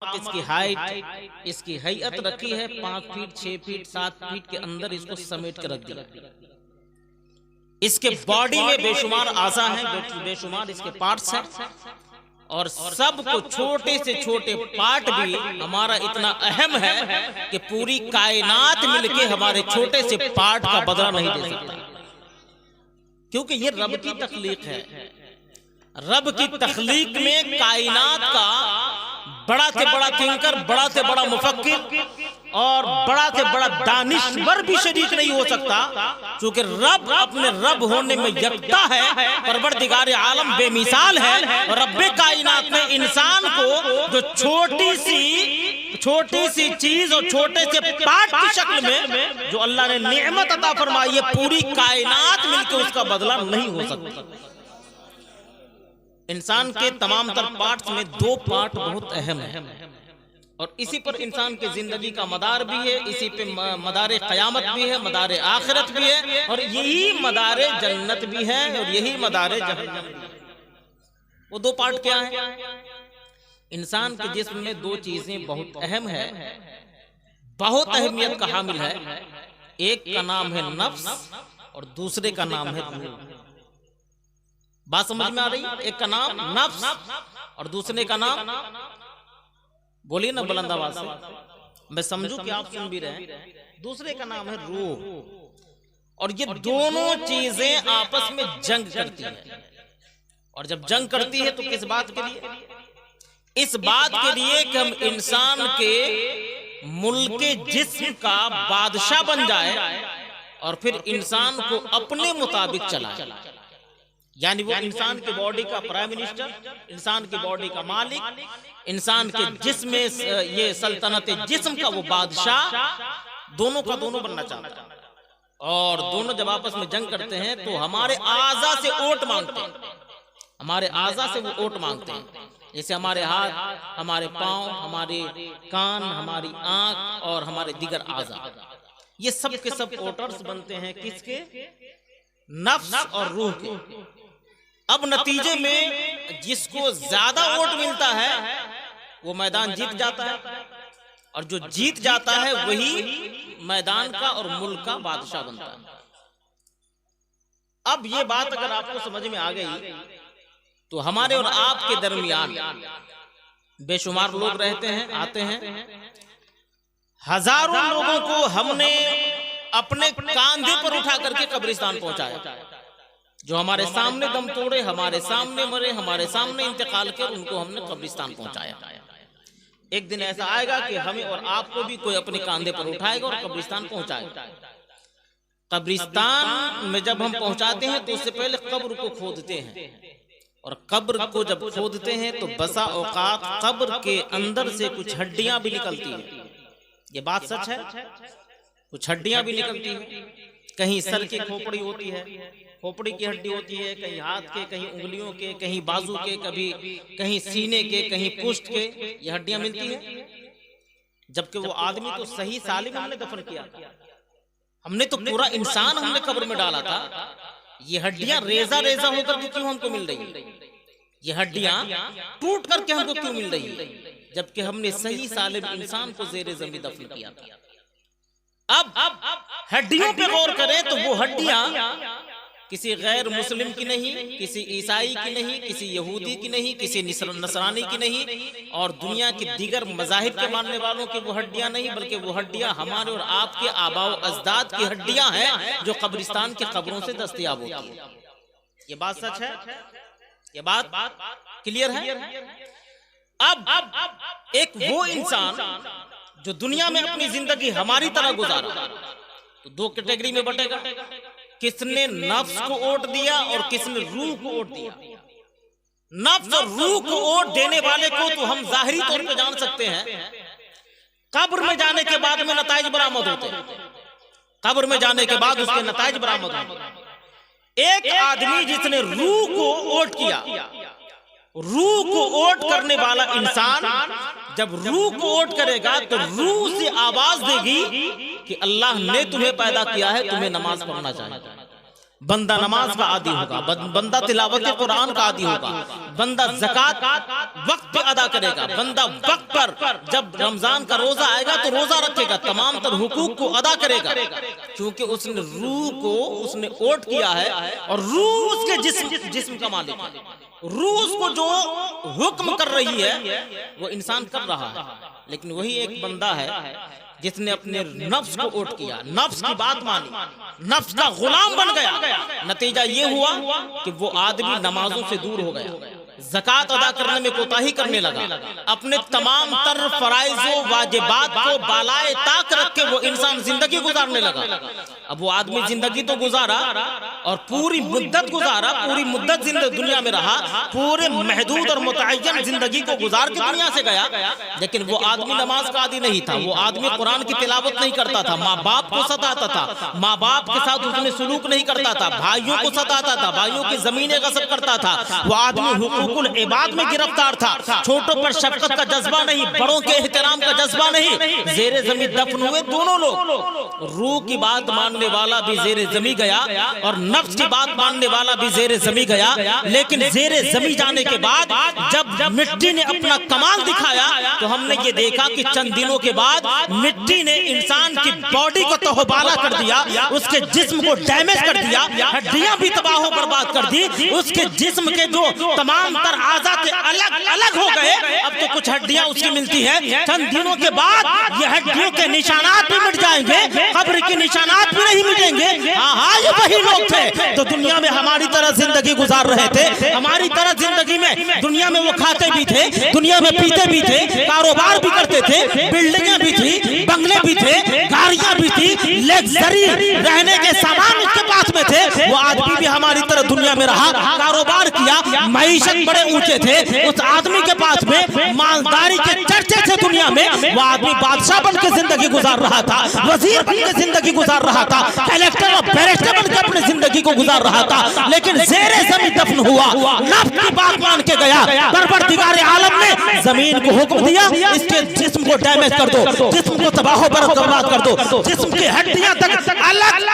اس کی ہائٹ، اس کی حیت رکھی ہے 5 فیٹ 6 فیٹ 7 فیٹ کے اندر اس کو سمیٹ کر رکھ دیا۔ اس کے باڈی میں بے شمار اعضاء ہیں، بے شمار اس کے پارٹس ہیں، اور سب کو چھوٹے سے چھوٹے پارٹ بھی ہمارا اتنا اہم ہے کہ پوری کائنات مل کے ہمارے چھوٹے سے پارٹ کا بدلہ نہیں دے سکتا، کیونکہ یہ رب کی تخلیق ہے۔ رب کی تخلیق میں کائنات کا بڑا سے بڑا تھنکر، بڑا سے بڑا مفکر اور بڑا سے بڑا دانشور بھی شریک نہیں ہو سکتا، چونکہ رب اپنے رب ہونے میں یکتا ہے، پروردگار عالم بے مثال ہے، اور رب کائنات نے انسان کو جو چھوٹی سی چیز اور چھوٹے سے پارٹ کی شکل میں جو اللہ نے نعمت عطا فرمائی ہے، پوری کائنات مل کے اس کا بدلہ نہیں ہو سکتا۔ انسان کے تمام تر پارٹس میں 2 پارٹ بہت اہم ہیں، اور اسی پر انسان کی زندگی کا مدار بھی ہے، اسی پہ مدار قیامت بھی ہے، مدار آخرت بھی ہے، اور یہی مدار جنت بھی ہے، اور یہی مدار جہنم بھی ہے۔ وہ 2 پارٹ کیا ہیں؟ انسان کے جسم میں 2 چیزیں بہت اہم ہے، بہت اہمیت کا حامل ہے۔ ایک کا نام ہے نفس اور دوسرے کا نام ہے روح۔ بات سمجھ میں آ رہی؟ ایک کا نام نفس اور دوسرے کا نام، بولیے نا بلند آواز سے، میں سمجھوں کہ آپ سن بھی رہے ہیں۔ دوسرے کا نام ہے روح، اور یہ دونوں چیزیں آپس میں جنگ کرتی ہیں، اور جب جنگ کرتی ہے تو کس بات کے لیے؟ اس بات کے لیے کہ ہم انسان کے ملک جسم کا بادشاہ بن جائے اور پھر انسان کو اپنے مطابق چلائے، یعنی وہ انسان کی باڈی کا پرائم منسٹر، انسان کی باڈی کا مالک، انسان کے جسم میں یہ سلطنت جسم کا وہ بادشاہ، دونوں کا دونوں بننا چاہتا ہے۔ اور دونوں جب آپس میں جنگ کرتے ہیں تو ہمارے اعضاء سے ووٹ مانگتے ہیں، ہمارے اعضاء سے وہ ووٹ مانگتے ہیں، جیسے ہمارے ہاتھ، ہمارے پاؤں، ہمارے کان، ہماری آنکھ اور ہمارے دیگر اعضاء، یہ سب کے سب ووٹرز بنتے ہیں کس کے؟ نفس اور روح کے۔ اب نتیجے میں جس کو زیادہ ووٹ ملتا ہے وہ میدان جیت جاتا ہے، اور جو جیت جاتا ہے وہی میدان کا اور ملک کا بادشاہ بنتا ہے۔ اب یہ بات اگر آپ کو سمجھ میں آ گئی تو ہمارے اور آپ کے درمیان بے شمار لوگ رہتے ہیں، آتے ہیں، ہزاروں لوگوں کو ہم نے اپنے کاندھے پر اٹھا کر کے قبرستان پہنچایا، جو ہمارے سامنے دم توڑے، ہمارے سامنے مرے، ہمارے سامنے انتقال کر، ان کو ہم نے قبرستان پہنچایا۔ ایک دن ایسا آئے گا کہ ہمیں اور آپ کو بھی کوئی اپنے کاندھے پر اٹھائے گا اور قبرستان پہنچائے گا۔ قبرستان میں جب ہم پہنچاتے ہیں تو اس سے پہلے قبر کو کھودتے ہیں، اور قبر کو جب کھودتے ہیں تو بسا اوقات قبر کے اندر سے کچھ ہڈیاں بھی نکلتی ہیں۔ یہ بات سچ ہے، کچھ ہڈیاں بھی نکلتی ہیں، کہیں سر کی کھوپڑی ہوتی ہے، کھوپڑی کی ہڈی ہوتی ہے، کہیں ہاتھ کے، کہیں انگلیوں کے، کہیں بازو کے، کہیں سینے کے، کہیں پشت کے، یہ ہڈیاں ملتی ہیں۔ جبکہ وہ آدمی تو صحیح سالم ہم نے دفن کیا، ہم نے تو پورا انسان ہم نے قبر میں ڈالا تھا، یہ ہڈیاں ریزہ ریزہ ہو کر کے کیوں ہم کو مل رہی ہیں؟ یہ ہڈیاں ٹوٹ کر کے ہم کو کیوں مل رہی ہیں؟ جبکہ ہم نے صحیح سالم انسان کو زیر زمین دفن کیا تھا۔ اب ہڈیوں پہ غور کریں تو وہ ہڈیاں کسی غیر مسلم کی نہیں، کسی عیسائی کی نہیں، کسی یہودی کی نہیں، کسی نصرانی کی نہیں، اور دنیا کی دیگر مذاہب کے ماننے والوں کی وہ ہڈیاں نہیں، بلکہ وہ ہڈیاں ہمارے اور آپ کے آباء و اجداد کی ہڈیاں ہیں جو قبرستان کی قبروں سے دستیاب ہوتی ہیں۔ یہ بات سچ ہے، یہ بات کلیئر ہے۔ اب ایک وہ انسان جو دنیا میں اپنی زندگی ہماری طرح گزارا تو 2 کیٹیگری میں بٹے گا، کس نے نفس کو ووٹ دیا اور کس نے روح کو ووٹ دیا۔ نفس اور روح کو ووٹ دینے والے کو تو ہم ظاہری طور پہ جان سکتے ہیں، قبر میں جانے کے بعد میں نتائج برآمد ہوتے ہیں، قبر میں جانے کے بعد اس کے نتائج برآمد ہوتے ہیں۔ ایک آدمی جس نے روح کو ووٹ کیا، روح کو ووٹ کرنے والا انسان جب روح کو ووٹ کرے گا تو روح سے آواز دے گی کہ اللہ نے تمہیں پیدا کیا ہے، تمہیں نماز پڑھنا چاہیے۔ بندہ نماز کا عادی ہوگا، بندہ تلاوت قرآن کا عادی ہوگا، بندہ زکوٰۃ وقت پہ ادا کرے گا، بندہ وقت پر جب رمضان کا روزہ آئے گا تو روزہ رکھے گا، تمام تر حقوق کو ادا کرے گا، کیونکہ اس نے روح کو اس نے اوٹ کیا ہے، اور روح اس کے جسم کا مالک ہے، روح اس کو جو حکم کر رہی ہے وہ انسان کر رہا ہے، لیکن وہی ایک بندہ ہے جس نے اپنے نفس کو اوٹ کیا، نفس کی بات مانی، نفس کا غلام بن گیا، نتیجہ یہ ہوا کہ وہ آدمی نمازوں سے دور ہو گیا، زکوٰۃ ادا کرنے میں کوتاہی کرنے لگا، اپنے تمام تر فرائض و واجبات کو بالائے طاق رکھ کے وہ انسان زندگی گزارنے لگا۔ اب وہ آدمی زندگی تو گزارا اور پوری مدت گزارا، پوری مدت دنیا میں رہا، پورے محدود اور متعین زندگی کو گزار کے دنیا سے گیا، لیکن وہ آدمی نماز کا عادی نہیں تھا، وہ آدمی قرآن کی تلاوت نہیں کرتا تھا، ماں باپ کو ستاتا تھا، ماں باپ کے ساتھ اس نے سلوک نہیں کرتا تھا، بھائیوں کو ستاتا تھا، بھائیوں کی زمینیں غصب کرتا تھا، وہ آدمی حقوق العباد میں گرفتار تھا، چھوٹوں پر شفقت کا جذبہ نہیں، بڑوں کے احترام کا جذبہ نہیں، زیر زمین دفن ہوئے دونوں لوگ، روح کی بات ماننے والا بھی زیر زمین گیا اور نفس کی بات ماننے والا بھی زیر زمین گیا، لیکن زیر زمین جانے کے بعد جب مٹی نے اپنا کمال دکھایا تو ہم نے یہ دیکھا کہ چند دنوں کے بعد مٹی نے انسان کی باڈی کو تہوبالا کر دیا، اس کے جسم کو ڈیمیج کر دیا، ہڈیاں بھی تباہ و برباد کر دی، اس کے جسم کے جو تمام تر اعضاء تھے الگ ہو گئے، اب تو کچھ ہڈیاں اس کی ملتی ہے، چند دنوں کے بعد یہ ہڈیوں کے نشانات بھی مٹ جائیں گے، قبر کے نشانات بھی نہیں مٹیں گے، ہاں یہ وہی لوگ تھے تو دنیا میں ہماری طرح زندگی گزار رہے تھے، ہماری طرح زندگی میں دنیا میں وہ کھاتے بھی تھے، دنیا میں پیتے بھی تھے، کاروبار بھی کرتے تھے، بلڈنگیں بھی تھی، بنگلے بھی تھے، گاڑیاں بھی تھی، لیکزری رہنے کے سامان اس کے پاس میں تھے، وہ آدمی بھی ہماری طرح دنیا میں رہا، کاروبار کیا، معیشت بڑے اونچے تھے، اس آدمی کے پاس میں مالداری کے چرچے تھے دنیا میں، وہ آدمی بادشاہ بن کے زندگی گزار رہا تھا، وزیر بن کے زندگی گزار رہا تھا، کلیکٹر اور بیرسٹر بن کے اپنی زندگی کو گزار رہا تھا، لیکن زیر زمین دفن ہوا، نفس کی بات مان کے گیا، پروردگار عالم نے زمین کو حکم دیا اس کے جسم کو ڈیمیج کر دو، جسم کو تباہ و برباد کر دو، جسم کی ہڈیاں تک الگ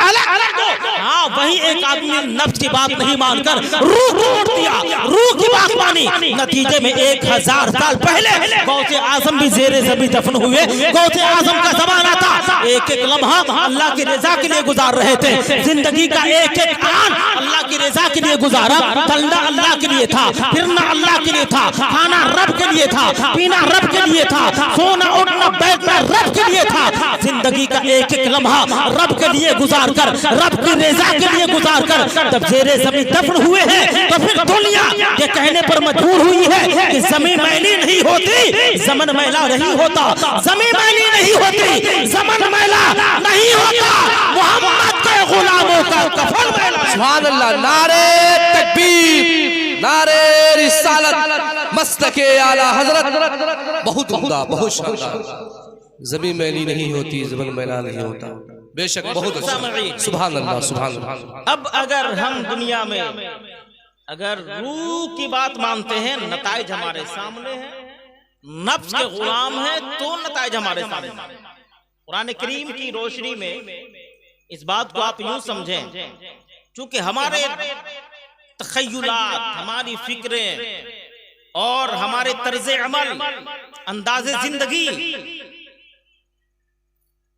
دو، ہاں وہی ایک آدمی نے نفس کی بات نہیں مان کر روح کو اوٹ دیا، روح کی بات مانی، نتیجے میں 1000 سال پہلے غوث اعظم بھی زیر زمین دفن ہوئے، غوث اعظم کا زمانہ تھا، ایک ایک لمحہ اللہ کی رضا کے لیے گزار رہے تھے، زندگی کا ایک ایک آن اللہ کی رضا کے لیے گزارا، چلنا اللہ کے لیے تھا، پھرنا اللہ کے لیے تھا، کھانا رب کے لیے تھا، پینا رب کے لیے تھا، سونا اٹھنا بیٹھنا رب کے لیے تھا، زندگی کا ایک ایک لمحہ رب کے لیے گزار کر، رب کی رضا کے لیے گزار کر جب زیر زمین دفن ہوئے ہیں تو پھر دنیا یہ کہنے پر مجبور ہوئی ہے کہ زمین میلی نہیں ہوتی، زمن میلا نہیں ہوتا، زمین میلی نہیں ہوتی، زمن میلا نہیں ہوتا، محمد کے غلاموں کا کفن میلا۔ سبحان اللہ، نعرہ تکبیر، نعرہ رسالت، مسلک اعلیٰ حضرت، بہت عمدہ، بہت شاندار، زمین میلی نہیں ہوتی، زمن میلا نہیں ہوتا، بے شک بہت اچھا، سبحان اللہ سبحان اللہ۔ اب اگر ہم دنیا میں اگر روح کی بات مانتے ہیں، نتائج ہمارے سامنے ہیں، نفس کے غلام ہیں تو نتائج ہمارے سامنے ہیں۔ قرآن کریم کی روشنی میں اس بات کو آپ یوں سمجھیں، چونکہ ہمارے تخیلات، ہماری فکریں اور ہمارے طرز عمل، انداز زندگی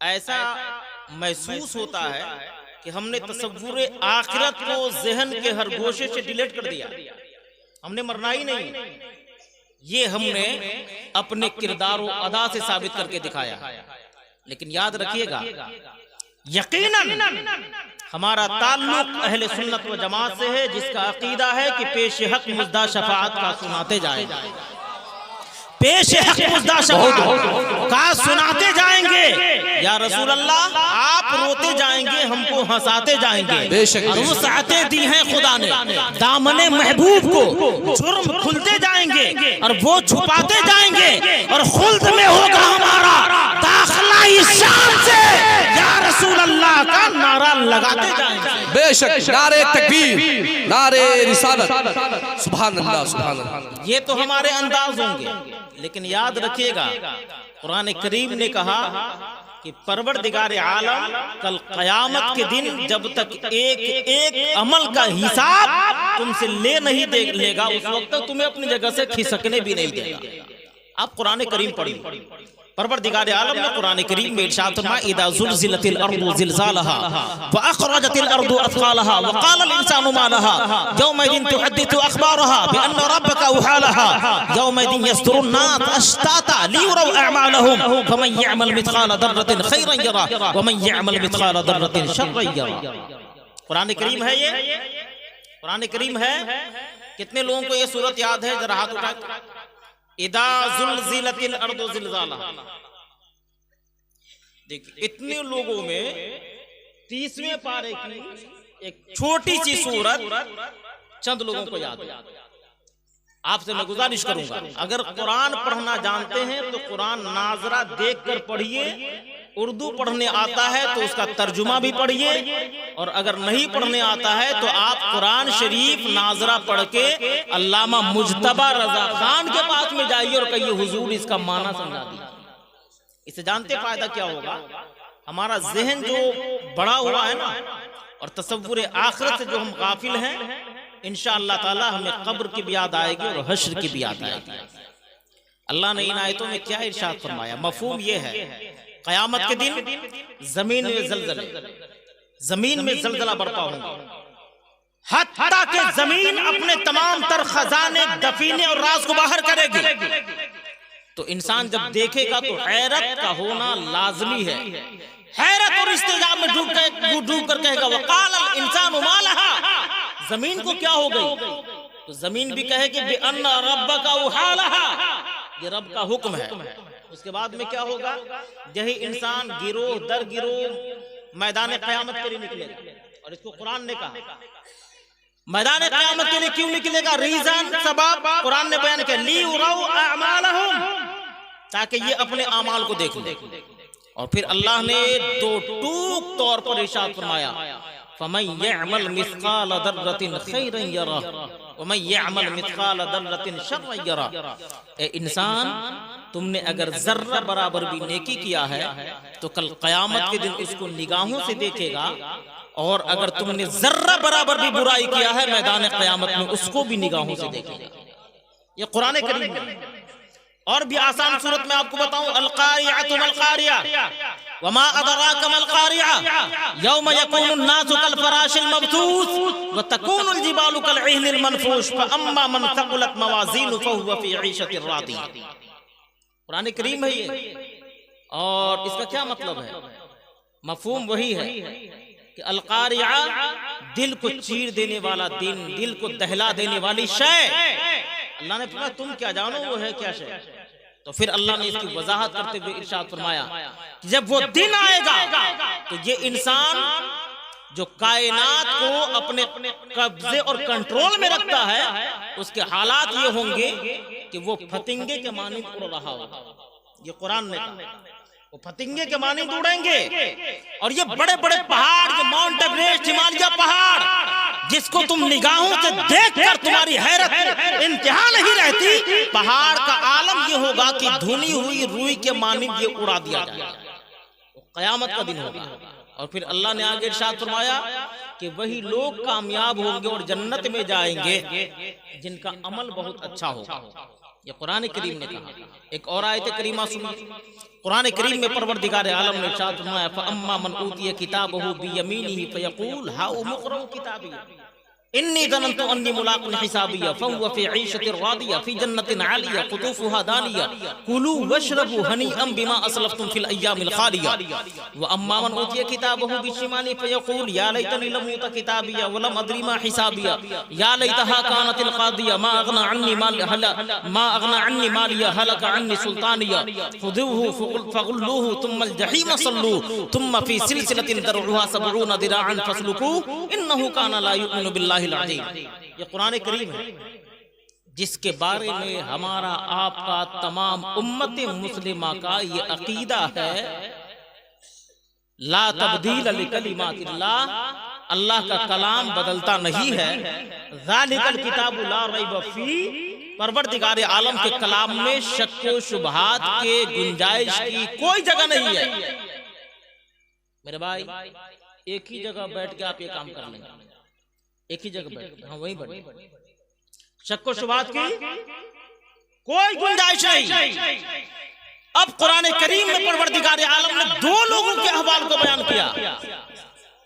ایسا محسوس ہوتا ہے کہ ہم نے تصور آخرت کو ذہن کے ہر گوشے سے ڈیلیٹ کر دیا، ہم نے مرنا ہی نہیں، یہ ہم نے اپنے کردار و ادا سے ثابت کر کے دکھایا۔ لیکن یاد رکھیے گا، یقیناً ہمارا تعلق اہل سنت و جماعت سے ہے، جس کا عقیدہ ہے کہ پیش حق مزدہ شفاعت کا سناتے جائیں گے، پیش حق مزدہ شفاعت کا سناتے جائیں گے، یا رسول اللہ آپ روتے جائیں گے، ہم کو ہنساتے جائیں گے، اور وسعتیں دی ہیں خدا نے دامن محبوب کو، جرم کھلتے جائیں گے اور وہ چھپاتے جائیں گے، اور خلد میں ہوگا ہمارا داخلہ شان سے، یا رسول اللہ کا نعرہ لگاتے جائیں گے۔ بے شک، نعرہ تکبیر، نعرہ رسالت، سبحان اللہ سبحان اللہ۔ یہ تو ہمارے انداز ہوں گے، لیکن یاد رکھیے گا قرآن کریم نے کہا کہ کہ پروردگار عالم کل قیامت کے دن جب تک ایک ایک عمل کا حساب تم سے لے گا اس وقت تک تمہیں اپنی جگہ سے کھسکنے بھی نہیں دے گا. آپ قرآن کریم پڑھیے. پروردگار عالم نے قرآن کریم میں ارشاد فرمایا اذا زلزلت الارض زلزالها واخرجت الارض اثقالها وقال الانسان ما لها يومئذ تحدث اخبارها بان ربك اوحى لها يومئذ يصدر الناس اشتاتا ليروا اعمالهم فمن يعمل مثقال ذرة خيرا يره ومن يعمل مثقال ذرة شرا يره. قرآن کریم ہے یہ, قرآن کریم ہے. کتنے لوگوں کو یہ سورت یاد ہے؟ ذرا ہاتھ اٹھائیں. اذا زلزلت الارض زلزالها. دیکھیں اتنے لوگوں میں 30ویں پارے کی ایک چھوٹی سی سورت چند لوگوں کو یاد ہے. آپ سے میں گزارش کروں گا اگر قرآن پڑھنا جانتے ہیں تو قرآن ناظرہ دیکھ کر پڑھیے. اردو پڑھنے آتا ہے تو اس کا ترجمہ بھی پڑھیے, اور اگر نہیں پڑھنے آتا ہے تو آپ قرآن شریف ناظرہ پڑھ کے علامہ مجتبی رضا خان کے پاس میں جائیے اور کہیے حضور اس کا معنی سمجھا دیجیے. اس سے جانتے فائدہ کیا ہوگا؟ ہمارا ذہن جو بڑا ہوا ہے نا, اور تصور آخرت سے جو ہم غافل ہیں, انشاءاللہ تعالی ہمیں قبر کی بھی یاد آئے گی اور حشر کی بھی یاد آئے گی. اللہ نے ان آیتوں میں کیا ارشاد فرمایا؟ مفہوم یہ ہے قیامت کے دن زمین میں زلزلہ برپا ہوگا, حتیٰ کہ زمین اپنے تمام تر خزانے دفینے اور راز کو باہر کرے گی. تو انسان جب دیکھے گا تو حیرت کا ہونا لازمی ہے. حیرت اور استعجاب میں ڈوب کر کہے گا وقال الانسان ما لها. زمین کو کیا ہو گئی؟ تو زمین بھی کہے گی بأن ربک اوحی لها, یہ رب کا حکم ہے. اس کے بعد میں کیا ہوگا؟ یہی انسان گروہ در گروہ میدان قیامت کے لیے نکلے گا. اور اس کو قرآن نے کہا میدان قیامت کے لیے کیوں نکلے گا؟ ریزن سبب قرآن نے بیان کیا لیروا اعمالهم, تاکہ یہ اپنے اعمال کو دیکھ لیں. اور پھر اللہ نے دو ٹوک طور پر ارشاد فرمایا فَمَن يَعْمَلْ مِثْقَالَ ذَرَّةٍ خَيْرًا يَرَهُ وَمَن يَعْمَلْ مِثْقَالَ ذَرَّةٍ شَرًّا يَرَهُ. اے انسان, تم نے اگر ذرہ برابر بھی نیکی کیا ہے تو کل قیامت کے دن اس کو نگاہوں سے دیکھے گا, اور اگر تم نے ذرہ برابر بھی برائی کیا ہے میدان قیامت میں اس کو بھی نگاہوں سے دیکھے گا. یہ قرآن کریم ہے. اور بھی آسان صورت میں آپ کو بتاؤں القاریعۃ ما القاریعہ وما ادراک ما القاریعہ یوم یکون الناس کالفراش المبثوث وتکون الجبال کالعہن المنفوش فاما من ثقلت موازینہ فهو فی عیشۃ راضیہ. قرآن کریم ہے یہ. اور اس کا کیا مطلب ہے؟ مفہوم وہی ہے کہ القاریعہ دل کو چیر دینے والا دن, دل کو دہلا دینے والی شے. اللہ نے فرمایا تم کیا جانو وہ ہے کیا شے. تو پھر اللہ نے اس کی وضاحت کرتے ہوئے ارشاد فرمایا کہ جب وہ دن آئے گا تو یہ انسان جو کائنات کو اپنے قبضے اور کنٹرول میں رکھتا ہے اس کے حالات یہ ہوں گے کہ وہ پھتنگے کے مانند اڑ رہا ہوگا. یہ قرآن نے کہا وہ پھتنگے کے مانند اڑیں گے. اور یہ بڑے بڑے پہاڑ, یہ ماؤنٹ ایوریسٹ, ہمالیہ پہاڑ, جس کو تم نگاہوں سے دیکھ کر تمہاری حیرت انتہا نہیں رہتی, پہاڑ کا عالم یہ ہوگا کہ دھنی ہوئی روئی کے مانند یہ اڑا دیا جائے گا. قیامت کا دن ہوگا. اور پھر اللہ نے آگے ارشاد فرمایا کہ وہی لوگ کامیاب ہوں گے اور جنت میں جائیں گے جن کا عمل بہت اچھا ہوگا. یہ قرآن کریم نے کہا. ایک اور آیت کریمہ سنی. قرآن کریم میں پروردگار عالم نے ارشاد فرمایا فَأَمَّا مَنْ أُوتِيَ كِتَابَهُ بِيَمِينِهِ فَيَقُولُ هَاؤُمُ اقْرَءُوا كِتَابِيَهْ إِنِّي ظَنَنتُ أَنِّي مُلَاقٍ حِسَابِيَهْ فَهُوَ فِي عِيشَةٍ رَاضِيَةٍ فِي جَنَّةٍ عَالِيَةٍ قُطُوفُهَا دَانِيَةٌ كُلُوا وَاشْرَبُوا هَنِيئًا بِمَا أَسْلَفْتُمْ فِي الْأَيَّامِ الْخَالِيَةِ وَأَمَّا مَنْ أُوتِيَ كِتَابَهُ بِشِمَالِهِ فَيَقُولُ يَا لَيْتَنِي لَمْ أُوتَ كِتَابِيَهْ وَلَمْ أَدْرِ مَا حِسَابِيَهْ يَا لَيْتَهَا كَانَتِ الْقَاضِيَةَ مَا أَغْنَىٰ عَنِّي مَالِيَهْ هَلَكَ عَنِّي سُلْطَانِيَهْ خُذُوهُ فَغُلُّوهُ ثُمَّ الْجَحِيمَ صَلُّوهُ ثُمَّ فِي سِلْسِلَةٍ ذَرْعُهَا 70 ذِرَاعًا فَاسْلُكُوهُ إِنَّهُ كَانَ لَا يُؤْمِنُ بِاللَّهِ الْعَظِيمِ. یہ قرآن کریم ہے جس کے بارے میں ہمارا آپ کا تمام امت مسلمہ کا یہ عقیدہ ہے لا تبدیل لکلمات اللہ, اللہ کا کلام بدلتا نہیں ہے. ذالک الکتاب لا ریب فیہ, پروردگار عالم کے کلام میں شک و شبہات کے گنجائش کی کوئی جگہ نہیں ہے. میرے بھائی ایک ہی جگہ بیٹھ کے آپ یہ کام کر لیں گے, ایک ہی جگہ بیٹھ کے, ہاں وہیں بیٹھ, شک و شبہات کی کوئی گنجائش نہیں. اب قرآن کریم میں پروردگار عالم نے دو لوگوں کے احوال کو بیان کیا,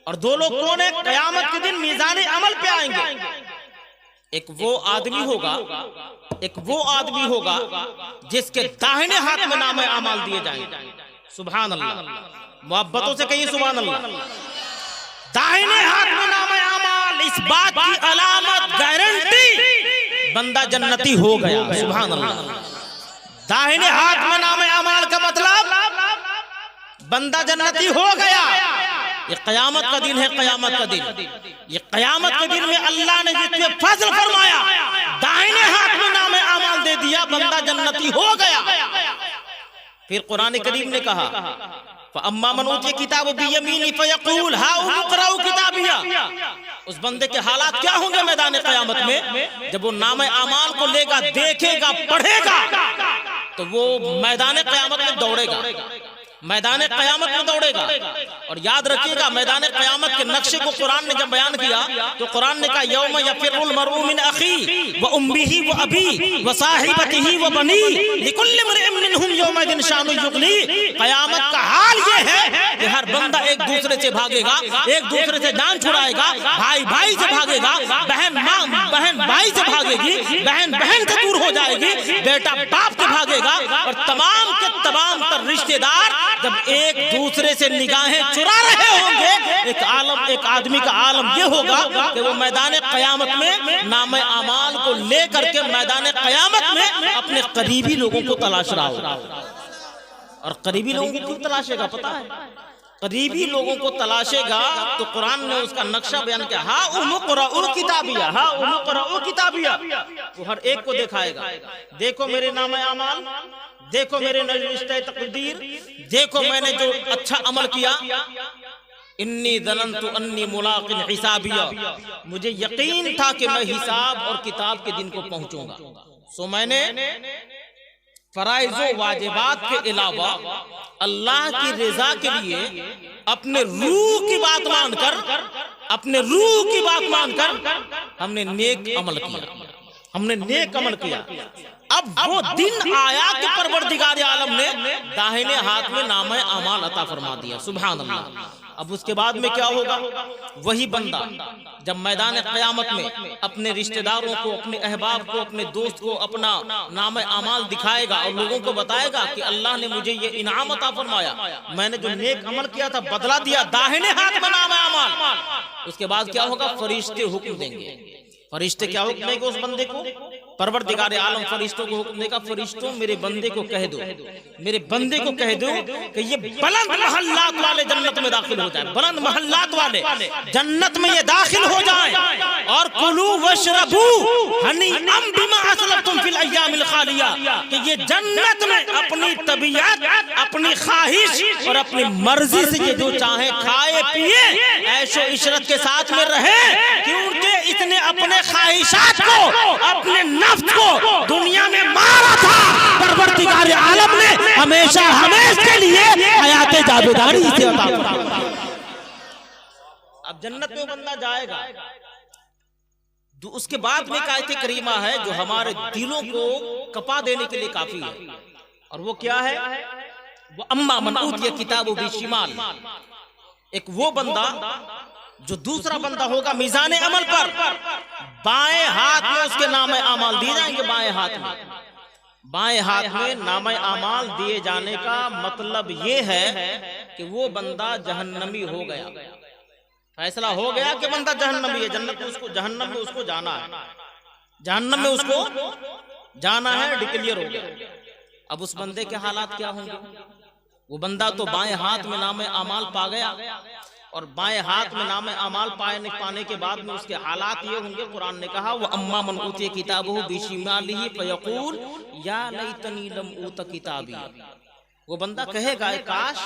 اور دو لوگ کون ہیں؟ قیامت کے دن میزان عمل پہ آئیں گے. ایک وہ آدمی ہوگا جس کے داہنے ہاتھ میں نام اعمال دیے جائیں گے. سبحان اللہ, محبتوں سے کہیے سبحان اللہ. داہنے ہاتھ میں نام اعمال, اس بات کی علامت, گارنٹی, بندہ جنتی ہو گیا. سبحان اللہ. داہنے ہاتھ میں نام اعمال کا مطلب بندہ جنتی ہو گیا. یہ قیامت کا دن ہے, قیامت کا دن, یہ قیامت کے دن میں اللہ نے جس پہ فضل فرمایا, داہنے ہاتھ میں نام اعمال دے دیا, بندہ جنتی ہو گیا. پھر قرآن کریم نے کہا فَأَمَّا مَنْ أُوتِيَ كِتَابَهُ بِيَمِينِهِ فَيَقُولُ هَاؤُمُ اقْرَءُوا كِتَابِيَهْ. اس بندے کے حالات کیا ہوں گے میدان قیامت میں؟ جب وہ نام اعمال کو لے گا, دیکھے گا, پڑھے گا, تو وہ میدان قیامت میں دوڑے گا, میدان قیامت میں دوڑے گا. اور یاد رکھیے گا, میدان قیامت کے نقشے کو قرآن نے جب بیان کیا تو قرآن نے کہا یوم یفر المرء من اخیہ وامہ وابیہ وصاحبتہ وبنیہ لکل امرئ منہم یومئذ شأن یغنیہ. قیامت کا حال یہ ہے کہ ہر بندہ ایک دوسرے سے بھاگے گا, ایک دوسرے سے جان چھڑائے گا, بھائی بھائی سے بھاگے گا, بہن بھائی سے بھاگے گی, بہن بہن سے دور ہو جائے گی, بیٹا باپ سے بھاگے گا, اور تمام کے تمام تر رشتہ دار جب ایک دوسرے سے نگاہیں چرا رہے ہوں گے, ایک آدمی کا عالم یہ ہوگا کہ وہ میدان قیامت میں نام اعمال کو لے کر کے میدان قیامت میں اپنے قریبی لوگوں کو تلاش رہا ہوگا. اور قریبی لوگوں کو کیوں تلاشے گا پتا ہے؟ قریبی لوگوں کو تلاشے گا تو قرآن نے اس کا نقشہ بیان کیا, ہاؤم اقرؤوا کتابیہ, ہاؤم اقرؤوا کتابیہ. وہ ہر ایک کو دکھائے گا, دیکھو میرے نام اعمال, دیکھو میرے رشتہ تقدیر, دیکھو میں نے جو اچھا عمل کیا. انی ظننت انی ملاق حسابیہ, مجھے یقین تھا کہ میں حساب اور کتاب کے دن کو پہنچوں گا. سو میں نے فرائض و واجبات کے علاوہ اللہ کی رضا کے لیے اپنے روح کی بات مان کر, اپنے روح کی بات مان کر ہم نے نیک عمل کیا, ہم نے نیک عمل کیا. اب وہ دن آیا کہ پروردگار عالم نے داہنے ہاتھ میں نامہ اعمال عطا فرما دیا. سبحان اللہ. اب اس کے بعد میں کیا ہوگا؟ وہی بندہ جب میدان قیامت میں اپنے رشتہ داروں کو, اپنے احباب کو, اپنے دوست کو اپنا نام اعمال دکھائے گا اور لوگوں کو بتائے گا کہ اللہ نے مجھے یہ انعام عطا فرمایا, میں نے جو نیک عمل کیا تھا بدلا دیا, داہنے ہاتھ میں نام اعمال. اس کے بعد کیا ہوگا؟ فرشتے حکم دیں گے. فرشتے کیا حکم دیں گے اس بندے کو؟ پروردگار عالم فرشتوں کو حکم دے گا, فرشتوں میرے بندے کو کہہ دو, میرے بندے کو کہہ دو کہ یہ بلند محلات والے جنت میں داخل ہو جائیں, بلند محلات والے جنت میں یہ داخل ہو جائیں, اور کلوا واشربوا ہنیئا بما اسلفتم فی الایام الخالیہ, کہ یہ جنت میں اپنی طبیعت, اپنی خواہش اور اپنی مرضی سے یہ جو چاہیں کھائے پیے, عیش و عشرت کے ساتھ میں رہیں, کیونکہ اس نے اپنے خواہشات کو, اپنے نفس کو دنیا میں مارا تھا. پروردگار عالم نے ہمیشہ ہمیشہ کے لیے حیات جاویدانی سے عطا فرمایا. اب جنت میں بندہ جائے گا, اس کے بعد میں ایک آیت کریمہ ہے جو ہمارے دلوں کو کپا دینے کے لیے کافی ہے, اور وہ کیا ہے؟ وَأَمَّا مَنْ أُوتِيَ كِتَابَهُ بِشِمَالِهِ. ایک وہ بندہ جو دوسرا بندہ ہوگا میزان عمل پر, بائیں ہاتھ میں اس کے نام اعمال دیے جائیں گے. بائیں ہاتھ میں, بائیں ہاتھ میں نام اعمال دیے جانے کا مطلب یہ ہے کہ وہ بندہ جہنمی ہو گیا. فیصلہ ہو گیا کہ بندہ جہنمی ہے, جنت میں اس کو, جہنم میں اس کو جانا ہے, جہنم میں اس کو جانا ہے, ڈکلیئر ہو گیا. اب اس بندے کے حالات کیا ہوں گے؟ وہ بندہ تو بائیں ہاتھ میں نام اعمال پا گیا, اور بائیں ہاتھ میں نام اعمال پانے کے بعد میں اس کے حالات یہ ہوں گے. قرآن نے کہا وَأَمَّا مَنْ أُوتِيَ كِتَابَهُ بِشِمَالِهِ فَيَقُولُ يَا لَيْتَنِي لَمْ أُوتَ كِتَابِيَهْ. وہ بندہ کہے گا اے کاش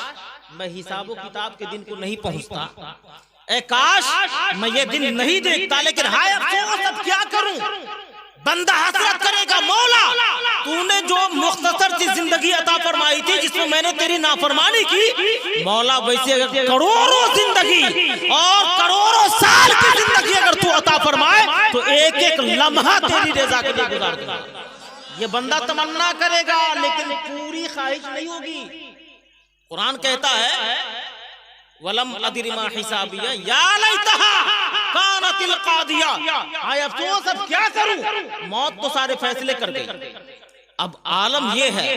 میں حساب و کتاب کے دن کو نہیں پہنچتا, اے کاش میں یہ دن نہیں دیکھتا, لیکن ہائے افسوس اب کیا کروں. بندہ حسرت کرے گا, مولا تو نے جو مختصر سی زندگی عطا فرمائی تھی جس میں نے تیری نافرمانی کی، مولا ویسے اگر کروڑوں زندگی اور کروڑوں سال کی زندگی اگر تو عطا فرمائے تو ایک ایک لمحہ تیری رضا کے لیے گزار دے گا۔ یہ بندہ تمنا کرے گا لیکن پوری خواہش نہیں ہوگی۔ قرآن کہتا ہے وَلَمْ أَدْرِ مَا حِسَابِيَ يَا لَيْتَهَا كَانَتِ الْقَاضِيَةَ، آئے افسوس اب کیا کروں، موت تو سارے فیصلے کر گئی۔ اب عالم یہ ہے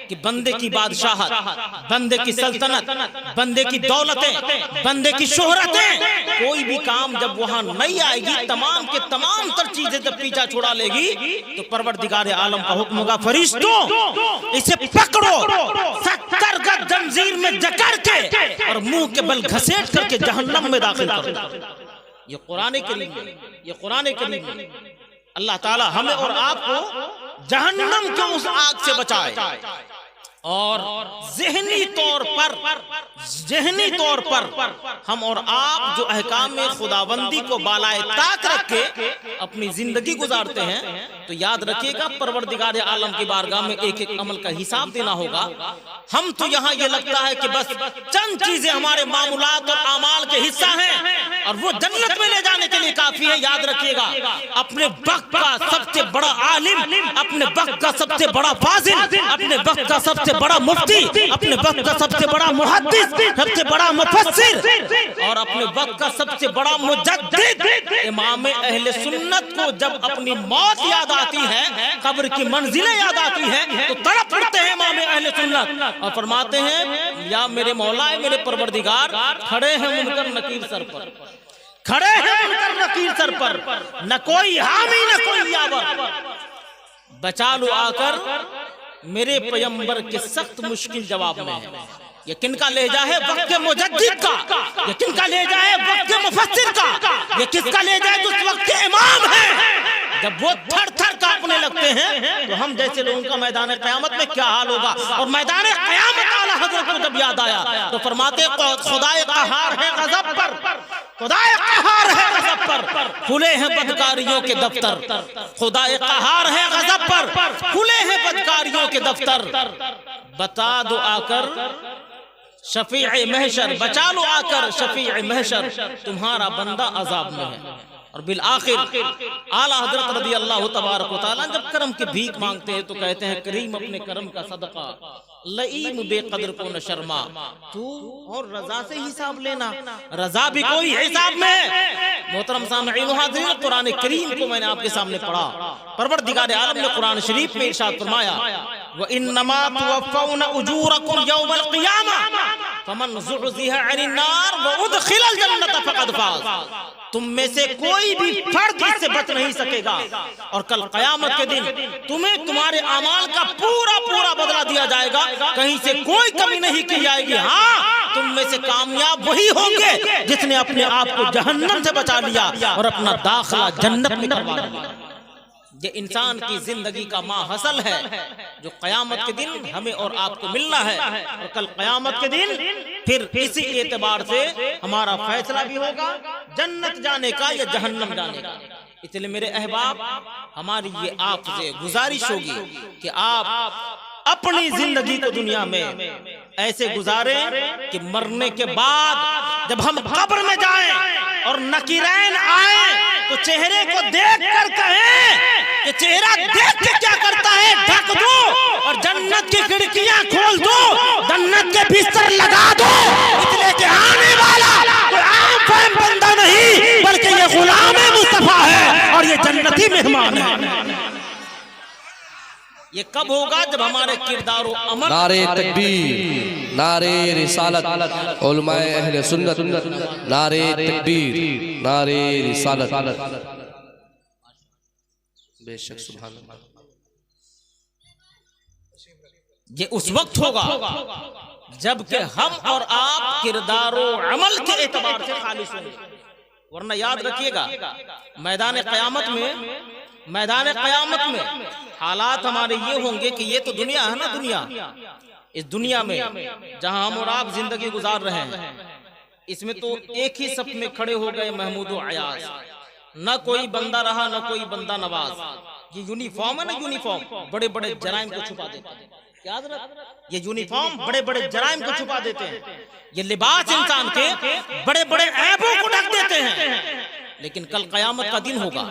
کہ بندے کی بادشاہت، بندے کی سلطنت، بندے کی دولتیں، بندے کی شہرتیں، کوئی بھی کام جب وہاں نہیں آئے گی، تمام کے تمام تر چیزیں جب پیچھا چھڑا لے گی تو پروردگار عالم کا حکم ہوگا فرشتوں اسے پکڑو، 70 گز زنجیر میں جکڑ کے اور منہ کے بل گھسیٹ کر کے جہنم میں داخل کرو۔ یہ قرآن کریم ہے، یہ قرآن کریم ہے۔ اللہ تعالی ہمیں اور آپ کو جہنم کے اس آگ سے بچائے اور ذہنی طور پر ہم اور آپ جو احکام خداوندی کو بالائے طاق رکھ کے اپنی زندگی گزارتے ہیں تو یاد رکھیے گا پروردگار عالم کی بارگاہ میں ایک ایک عمل کا حساب دینا ہوگا۔ ہم تو یہاں یہ لگتا ہے کہ بس چند چیزیں ہمارے معمولات اور اعمال کے حصہ ہیں اور وہ جنت میں لے جانے کے لیے کافی ہے۔ یاد رکھیے گا اپنے وقت کا سب سے بڑا عالم، اپنے وقت کا سب سے بڑا فاضل، اپنے وقت کا سب سے بڑا مفتی، اپنے وقت کا سب سے بڑا محدث، سب سے بڑا مفسر اور اپنے وقت کا سب سے بڑا مجدد امام اہل سنت کو جب اپنی موت یاد آتی ہے، قبر کی منزلیں یاد آتی ہیں تو تڑپ پڑتے ہیں امام اہل سنت اور فرماتے ہیں یا میرے مولا میرے پروردگار، کھڑے ہیں منکر نکیر سر پر، کھڑے ہیں منکر نکیر سر پر، نہ کوئی حامی نہ کوئی یاور، بچا لو آ کر میرے پیغمبر کے سخت مشکل جواب میں ہے۔ یہ کن کا لہجہ ہے؟ وقت کے مجدد کا۔ یہ کن کا لہجہ ہے؟ وقت کے مفسر کا۔ یہ کس کا لہجہ ہے؟ جس وقت کے امام ہے۔ جب وہ تھر تھر کانپنے لگتے ہیں تو ہم جیسے لوگوں کا میدان قیامت میں کیا حال ہوگا؟ اور میدان قیامت اعلیٰ حضرت کو جب یاد آیا تو فرماتے خدائے قہار ہے غضب پر، خدائے قہار ہے غضب پر، کھلے ہیں بدکاریوں کے دفتر، خدائے قہار ہے غضب پر، کھلے ہیں بدکاریوں کے دفتر، بتا دو آ کر شفیع محشر، بچا لو آ کر شفیع محشر، تمہارا بندہ عذاب میں ہے۔ اور بالآخر اعلیٰ حضرت رضی اللہ تبارک و تعالیٰ جب کرم کی بھیک مانگتے ہیں تو کہتے ہیں کریم اپنے کرم کا صدقہ، لئیم بے قدر کو نہ شرما، تو اور رضا سے حساب لینا، رضا بھی کوئی حساب میں ہے۔ محترم سامعین و حاضرین، قرآن کریم کو میں نے آپ کے سامنے پڑھا، پروردگار عالم نے قرآن شریف میں ارشاد فرمایا وَإِنَّمَا تُوَفَّوْنَ أُجُورَكُمْ يَوْمَ الْقِيَامَةِ فَمَنْ زُحْزِحَ عَنِ النَّارِ وَأُدْخِلَ الْجَنَّةَ فَقَدْ فَازَ۔ تم میں سے کوئی بھی فرد اس سے بچ نہیں سکے گا اور کل قیامت کے دن تمہیں تمہارے اعمال کا پورا پورا بدلہ دیا جائے گا، کہیں سے کوئی کمی نہیں کی جائے گی۔ ہاں تم میں سے کامیاب وہی ہوں گے جس نے اپنے آپ کو جہنم سے بچا لیا اور اپنا داخلہ جنت میں کروا لیا۔ یہ انسان کی زندگی کا ماحصل ہے جو قیامت کے دن ہمیں اور آپ کو ملنا ہے، اور کل قیامت کے دن پھر اسی اعتبار سے ہمارا فیصلہ بھی ہوگا جنت جانے کا یا جہنم جانے کا۔ اس لیے میرے احباب ہماری یہ آپ سے گزارش ہوگی کہ آپ اپنی زندگی کو دنیا میں ایسے گزاریں کہ مرنے کے بعد جب ہم قبر میں جائیں اور نکیرین آئیں تو چہرے کو دیکھ کر کہیں کہ چہرہ دیکھ کے کیا کرتا ہے، ڈھک دو اور جنت کی کھڑکیاں کھول دو، جنت کے بستر لگا دو، اس لیے کہ آنے والا کوئی عام فہم بندہ نہیں بلکہ یہ غلام مصطفیٰ ہے اور یہ جنتی مہمان ہے۔ یہ کب ہوگا؟ جب ہمارے کردار و عمل، نعرے تکبیر، نعرے رسالت، علماء اہل سنت، نعرے تکبیر، نعرے رسالت، بے شک سبحان اللہ۔ یہ اس وقت ہوگا جبکہ ہم اور آپ کردار و عمل کے اعتبار سے خالص ہوں گے، ورنہ یاد رکھیے گا میدان قیامت میں حالات ہمارے یہ ہوں گے کہ یہ تو دنیا ہے نا، دنیا، اس دنیا میں جہاں ہم اور آپ زندگی گزار رہے ہیں اس میں تو ایک ہی صف میں کھڑے ہو گئے محمود و عیاض، نہ کوئی بندہ رہا نہ کوئی بندہ نواز، یہ یونیفارم ہے نا، یونیفارم بڑے بڑے جرائم کو چھپا دیتے ہیں. کیا حضرت؟ یہ یونیفارم بڑے بڑے جرائم کو چھپا دیتے ہیں. یہ لباس انسان کے بڑے بڑے عیبوں کو ڈھک دیتے ہیں. لیکن کل قیامت کا دن ہوگا،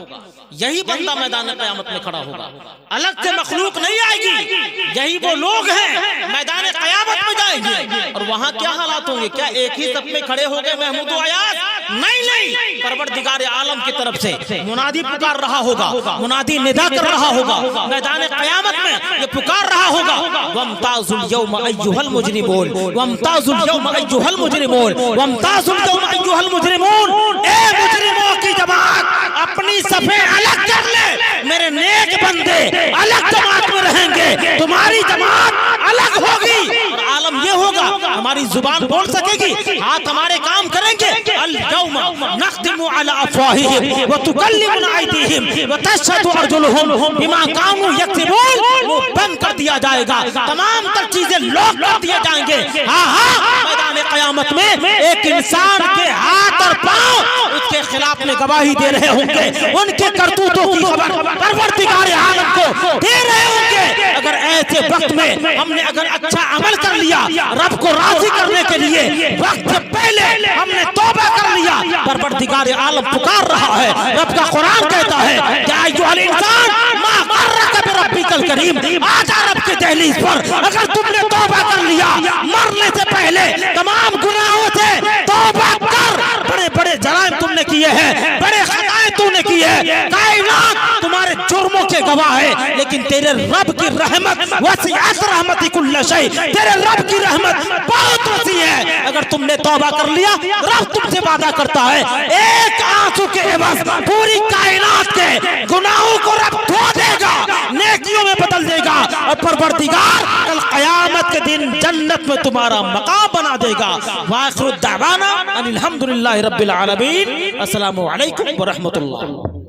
یہی بندہ میدان قیامت میں کھڑا ہوگا، الگ سے مخلوق نہیں آئے گی. یہی وہ لوگ ہیں میدان قیامت میں جائیں گے. اور وہاں کیا حالات ہوں گے؟ کیا ایک ہی صف میں کھڑے ہو گئے محمود و ایاز؟ نہیں نہیں، پروردگار عالم کی طرف سے منادی پکار رہا ہوگا، منادی ندا کر رہا ہوگا میدان قیامت میں. یہ پکار رہا ہوگا وَامْتَازُوا الْيَوْمَ أَيُّهَا الْمُجْرِمُونَ وَامْتَازُوا الْيَوْمَ أَيُّهَا الْمُجْرِمُونَ وَامْتَازُوا الْيَوْمَ أَيُّهَا الْمُجْرِمُونَ. اے مجرموں کی جماعت اپنی صفیں الگ کر لے، میرے نیک بندے الگ جماعت میں رہیں گے، تمہاری جماعت الگ ہوگی. اور عالم یہ ہوگا ہماری زبان بول سکے گی، ہاتھ ہمارے کام کریں گے. اليوم نختم على افواههم وتكلمنا ايديهم وتشهد ارجلهم بما كانوا يكسبون. وہ بند کر دیا جائے گا، تمام تر چیزیں لوک کر دیے جائیں گے. ہاں میدان قیامت میں ایک انسان کے ہاتھ اور پاؤں اس کے خلاف میں گواہی دے رہے ہوں گے، ان کے کرتوتوں کی خبر پروردگار عالم کو دے رہے ہوں گے. اگر ایسے وقت میں ہم نے اگر اچھا عمل کر لیا رب کو راضی کرنے کے لیے، وقت سے پہلے ہم نے توبہ کر لیا، پروردگار عالم پکار رہا ہے. رب کا قرآن کہتا ہے کہ ایھا الانسان ما غرک بربک الکریم. آجا رب کے دہلیز پر اگر تم نے توبہ کر لیا، مرنے سے پہلے تمام گناہوں سے توبہ کر. بڑے بڑے جرائم تم نے کیے ہیں، بڑے خطائیں تم نے کی ہے، کائنات تمہارے جرموں کے گواہ ہے. لیکن تیرے رب کی رحمت وسعت رحمت کل شیء، تیرے رب کی رحمت بہت وسیع ہے. اگر تم نے توبہ کر لیا، رب تم سے وعدہ کرتا ہے ایک آنسو کے عوض پوری کائنات کے گناہوں کو رب دھو دے گا، نیکیوں میں بدل دے گا. اور پروردگار کل قیامت کے دن جنت میں تمہارا مقام بنا دے گا. وآخر الدعوانا ان الحمدللہ رب العالمین. السلام علیکم ورحمۃ اللہ.